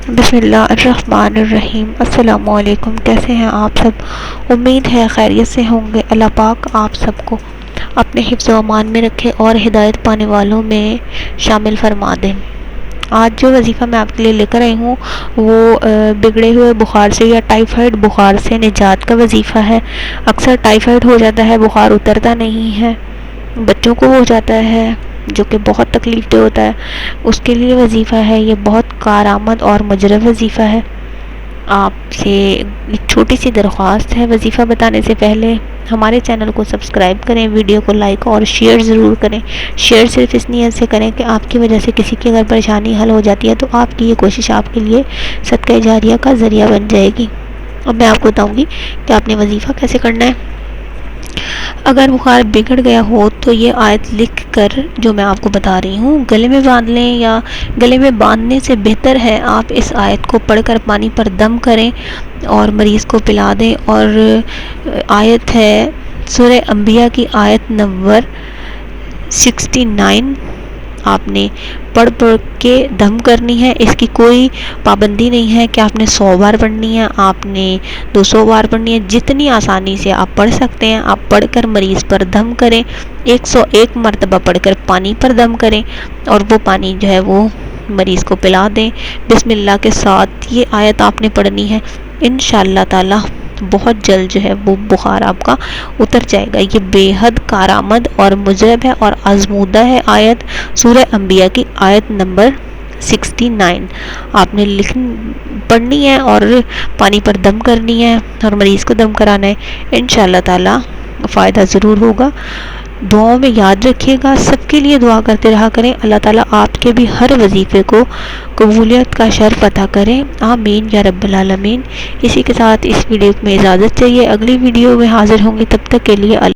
بسم اللہ الرحمن الرحیم۔ السلام علیکم، کیسے ہیں آپ سب؟ امید ہے خیریت سے ہوں گے۔ اللہ پاک آپ سب کو اپنے حفظ و امان میں رکھے اور ہدایت پانے والوں میں شامل فرما دیں۔ آج جو وظیفہ میں آپ کے لیے لے کر آئی ہوں وہ بگڑے ہوئے بخار سے یا ٹائیفائڈ بخار سے نجات کا وظیفہ ہے۔ اکثر ٹائیفائڈ ہو جاتا ہے، بخار اترتا نہیں ہے، بچوں کو ہو جاتا ہے جو کہ بہت تکلیف دہ ہوتا ہے، اس کے لیے وظیفہ ہے۔ یہ بہت کارآمد اور مجرب وظیفہ ہے۔ آپ سے ایک چھوٹی سی درخواست ہے، وظیفہ بتانے سے پہلے ہمارے چینل کو سبسکرائب کریں، ویڈیو کو لائک اور شیئر ضرور کریں۔ شیئر صرف اس نیت سے کریں کہ آپ کی وجہ سے کسی کی اگر پریشانی حل ہو جاتی ہے تو آپ کی یہ کوشش آپ کے لیے صدقہ جاریہ کا ذریعہ بن جائے گی۔ اب میں آپ کو بتاؤں گی کہ آپ نے وظیفہ کیسے کرنا ہے۔ اگر بخار بگڑ گیا ہو تو یہ آیت لکھ کر جو میں آپ کو بتا رہی ہوں گلے میں باندھ لیں، یا گلے میں باندھنے سے بہتر ہے آپ اس آیت کو پڑھ کر پانی پر دم کریں اور مریض کو پلا دیں۔ اور آیت ہے سورہ انبیاء کی آیت نمبر 69، آپ نے پڑھ کے دم کرنی ہے۔ اس کی کوئی پابندی نہیں ہے کہ آپ نے 100 بار پڑھنی ہے، آپ نے 200 بار پڑھنی ہے، جتنی آسانی سے آپ پڑھ سکتے ہیں آپ پڑھ کر مریض پر دم کریں۔ 101 مرتبہ پڑھ کر پانی پر دم کریں اور وہ پانی جو ہے وہ مریض کو پلا دیں۔ بسم اللہ کے ساتھ یہ آیت آپ نے پڑھنی ہے، انشاءاللہ تعالی بہت جلد جو ہے وہ بخار آپ کا اتر جائے گا۔ یہ بے حد کارآمد اور مجرب ہے اور آزمودہ ہے آیت، سورہ انبیاء کی آیت نمبر 69 آپ نے پڑھنی ہے اور پانی پر دم کرنی ہے اور مریض کو دم کرانا ہے۔ انشاءاللہ تعالی فائدہ ضرور ہوگا۔ دعاؤں میں یاد رکھیے گا، سب کے لیے دعا کرتے رہا کریں۔ اللہ تعالیٰ آپ کے بھی ہر وظیفے کو قبولیت کا شرف عطا کریں، آمین یا رب العالمین۔ اسی کے ساتھ اس ویڈیو میں اجازت چاہیے، اگلی ویڈیو میں حاضر ہوں گی، تب تک کے لیے